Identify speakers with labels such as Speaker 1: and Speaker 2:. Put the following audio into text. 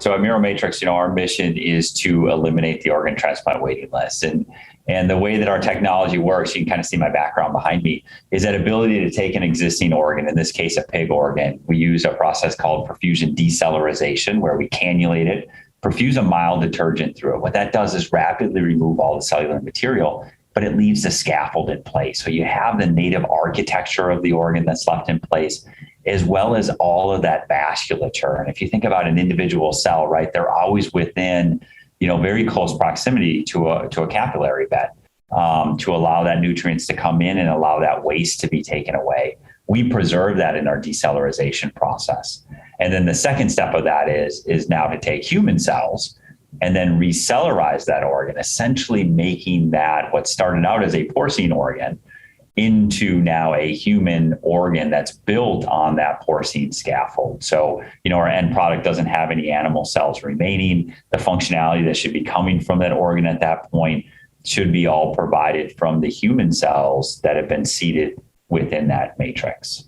Speaker 1: So at Miromatrix, our mission is to eliminate the organ transplant waiting list. And the way that our technology works, you can kind of see my background behind me, is that ability to take an existing organ, in this case, a pig organ. We use a process called perfusion decellularization, where we cannulate it, perfuse a mild detergent through it. What that does is rapidly remove all the cellular material, but it leaves the scaffold in place. So you have the native architecture of the organ that's left in place, as well as all of that vasculature. And if you think about an individual cell, right, they're always within, very close proximity to a capillary bed to allow that nutrients to come in and allow that waste to be taken away. We preserve that in our decellularization process. And then the second step of that is now to take human cells and then recellularize that organ, essentially making that what started out as a porcine organ into now a human organ that's built on that porcine scaffold. So, our end product doesn't have any animal cells remaining. The functionality that should be coming from that organ at that point should be all provided from the human cells that have been seeded within that matrix.